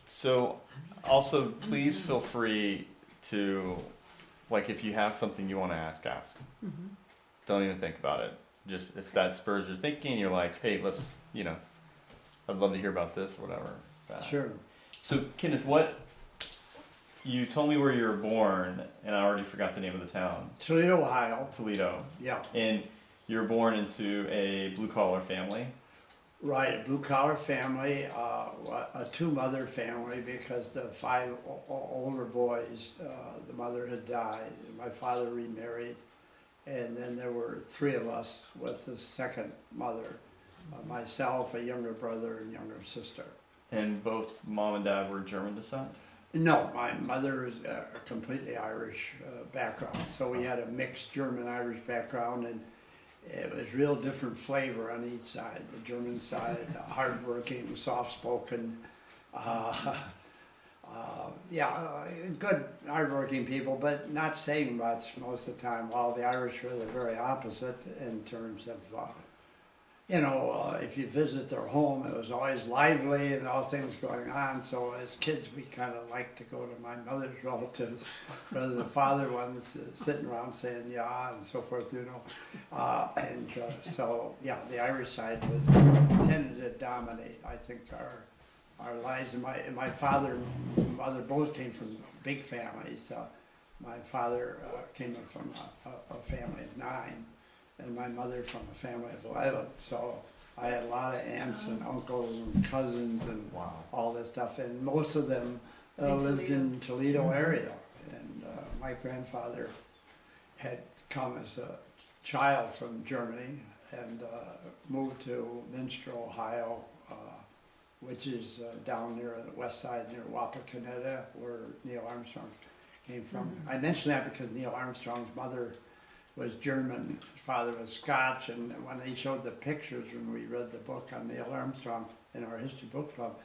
So, also, please feel free to, like, if you have something you want to ask. Don't even think about it. Just if that spurs your thinking, you're like, hey, let's, I'd love to hear about this, or whatever. Sure. So, Kenneth, you told me where you were born, and I already forgot the name of the town. Toledo, Ohio. Toledo. Yeah. And you were born into a blue-collar family. Right, a blue-collar family, a two-mother family, because the five older boys, the mother had died, and my father remarried, and then there were three of us with the second mother, myself, a younger brother, and younger sister. And both mom and dad were German descent? No, my mother is a completely Irish background, so we had a mixed German-Irish background, and it was real different flavor on each side. The German side, hardworking, soft-spoken, good hardworking people, but not saying much most of the time, while the Irish were the very opposite in terms of, if you visit their home, it was always lively and all things going on. So as kids, we kind of liked to go to my mother's relatives, rather than the father ones sitting around saying yeah and so forth, So yeah, the Irish side tended to dominate, I think, our lives. And my father and mother both came from big families. My father came from a family of 9. And my mother from a family of 11, so I had a lot of aunts and uncles and cousins and all this stuff, and most of them lived in Toledo area. And my grandfather had come as a child from Germany and moved to Minster, Ohio, which is down near the west side near Wapakoneta, where Neil Armstrong came from. I mention that because Neil Armstrong's mother was German, his father was Scotch, and when they showed the pictures when we read the book on Neil Armstrong in our history book club,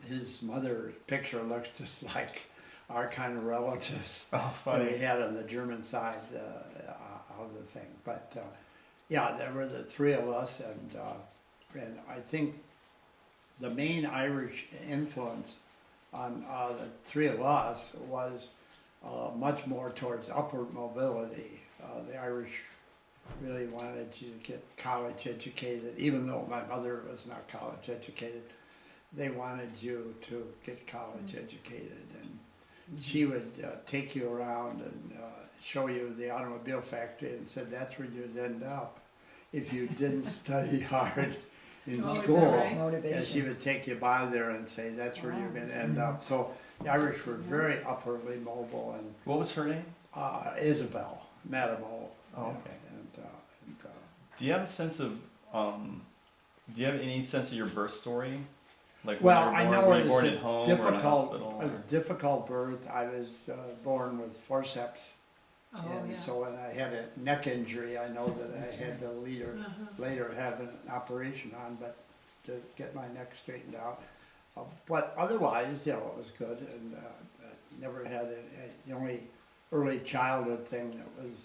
his mother's picture looks just like our kind of relatives that we had on the German side of the thing. But there were the three of us, and I think the main Irish influence on the three of us was much more towards upward mobility. The Irish really wanted you to get college educated, even though my mother was not college educated. They wanted you to get college educated, and she would take you around and show you the automobile factory and said that's where you'd end up if you didn't study hard in school. Right? And she would take you by there and say that's where you're going to end up. So the Irish were very upwardly mobile. And what was her name? Isabel, Madame O. Oh, okay. And do you have a sense of, do you have any sense of your birth story? Like well, when I you were know born, it were you born was at home a or in a hospital? difficult birth. I was born with forceps. So when I had a neck injury, I know that I had to later have an operation on, but to get my neck straightened out. But otherwise, it was good, and I never had the only early childhood thing that was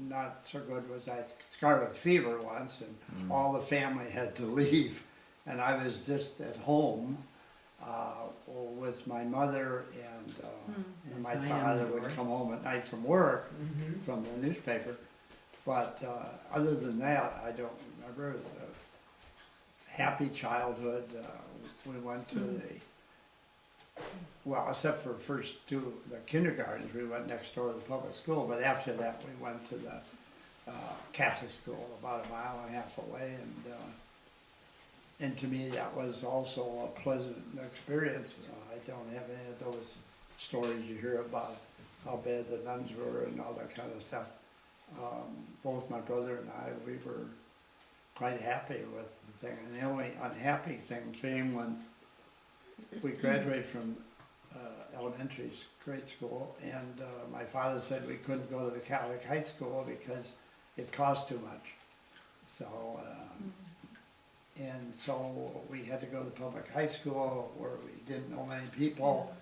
not so good was I had scarlet fever once, and all the family had to leave, and I was just at home with my mother, and my father would come home at night from work, from the newspaper. But other than that, I don't remember. Happy childhood. We went to except for first the kindergartens, we went next door to the public school, but after that we went to the Catholic school about 1.5 miles away, and to me that was also a pleasant experience. I don't have any of those stories you hear about how bad the nuns were and all that kind of stuff. Both my brother and I, we were quite happy with the thing, and the only unhappy thing came when we graduated from elementary grade school, and my father said we couldn't go to the Catholic high school because it cost too much. So, and so we had to go to public high school where we didn't know many people.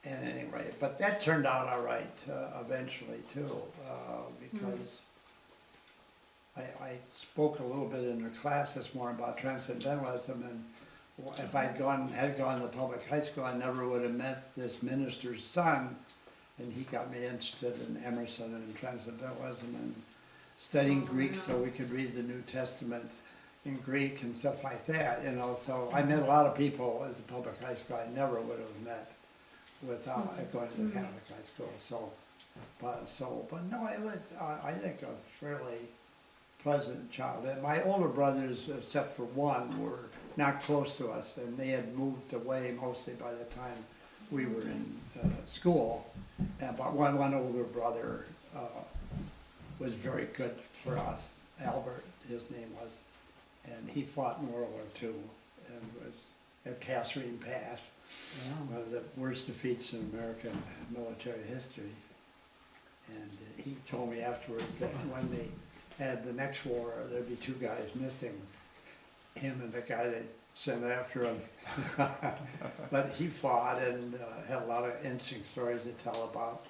And anyway, but that turned out all right eventually too, because I spoke a little bit in the class this morning about transcendentalism, and if had gone to public high school, I never would have met this minister's son, and he got me interested in Emerson and Transcendentalism and studying Greek so we could read the New Testament in Greek and stuff like that, you know. So I met a lot of people at the public high school I never would have met without going to the Catholic high school. But no, it was, I think, a fairly pleasant childhood. My older brothers, except for one, were not close to us, and they had moved away mostly by the time we were in school. But one older brother was very good for us. Albert, his name was, and he fought in World War II and was at Kasserine Pass, one of the worst defeats in American military history. And he told me afterwards that when they had the next war, there'd be two guys missing, him and the guy they sent after him. But he fought and had a lot of interesting stories to tell about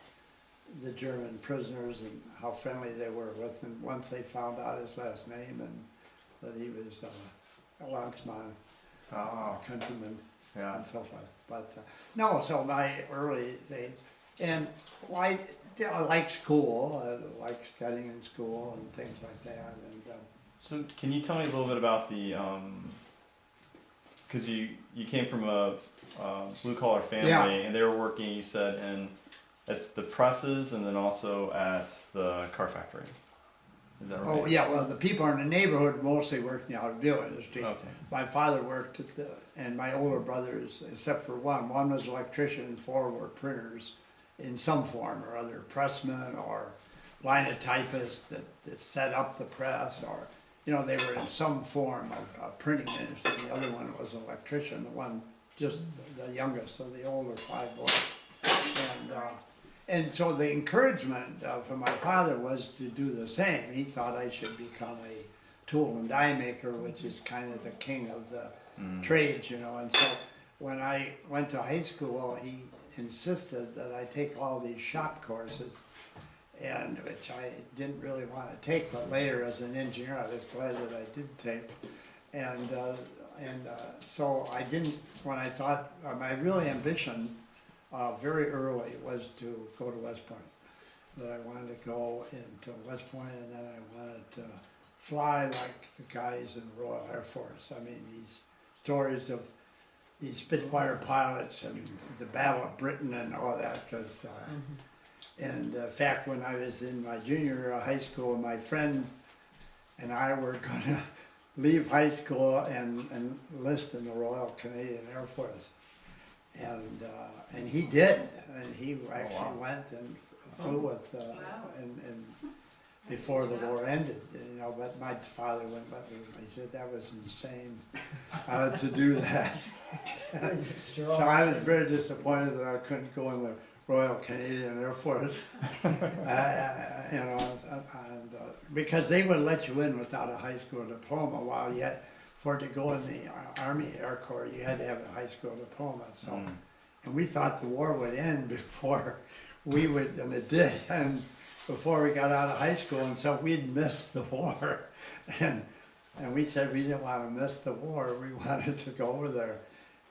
the German prisoners and how friendly they were with him once they found out his last name and that he was a Landsmann, a countryman, and so forth. But no, so my early days, and I liked school, I liked studying in school and things like that. And so can you tell me a little bit about the, because you came from a blue collar family, and they were working, you said, at the presses and then also at the car factory. Is that right? oh yeah, well the people in the neighborhood mostly worked in the automobile industry. Okay. My father worked at and my older brothers, except for one was an electrician and four were printers in some form or other, pressmen or linotypists that set up the press, or, you know, they were in some form of printing industry. The other one was an electrician, the one just the youngest of the older five boys. And so the encouragement from my father was to do the same. He thought I should become a tool and die maker, which is kind of the king of the trades, you know. And so when I went to high school, he insisted that I take all these shop courses, and which I didn't really want to take, but later as an engineer I was glad that I did take. And so I didn't, when I thought, my real ambition very early was to go to West Point. That I wanted to go into West Point, and then I wanted to fly like the guys in the Royal Air Force. I mean, these stories of these Spitfire pilots and the Battle of Britain and all that. Cause, and in fact, when I was in my junior year of high school, my friend and I were going to leave high school and enlist in the Royal Canadian Air Force. And he did, and he actually went and flew with, and before the war ended, you know, but my father went with me. He said that was insane to do that. So I was very disappointed that I couldn't go in the Royal Canadian Air Force, you know, and because they would let you in without a high school diploma, while yet for to go in the Army Air Corps, you had to have a high school diploma. So, and we thought the war would end before we would, and it did, and before we got out of high school, and so we'd missed the war, and we said we didn't want to miss the war. We wanted to go over there,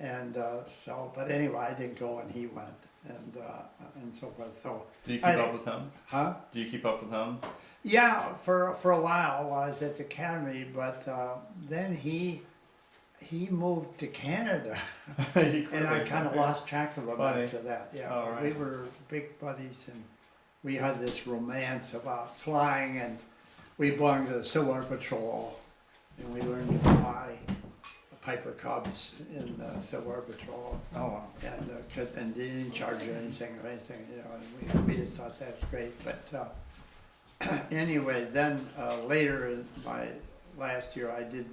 and so. But anyway, I didn't go, and he went, and so forth. So. Do you keep up with him? Huh? Do you keep up with him? Yeah, for a while I was at the academy, but then he moved to Canada, and I kind of lost track of him after that. Yeah, right. We were big buddies, and we had this romance about flying, and we belonged to the Civil Air Patrol, and we learned to fly Piper Cubs in the Civil Air Patrol. Oh wow! And they didn't charge you anything or anything, you know. And we just thought that was great, but. Anyway, then later in my last year, I did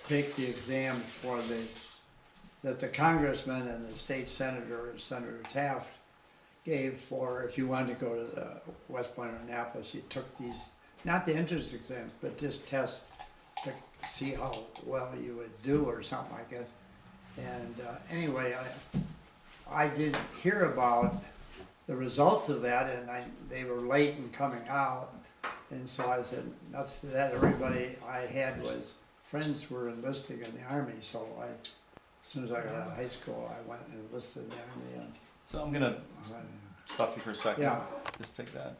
take the exams for that the congressman and the state senator, Senator Taft, gave for if you wanted to go to the West Point or Annapolis. You took these, not the entrance exams, but just tests to see how well you would do or something, I guess. And anyway, I did hear about the results of that, and they were late in coming out, and so I said, that's that everybody I had was friends were enlisting in the army, so as soon as I got out of high school, I went and enlisted in the army. So I'm gonna And, stop you for a second. yeah, Just take that.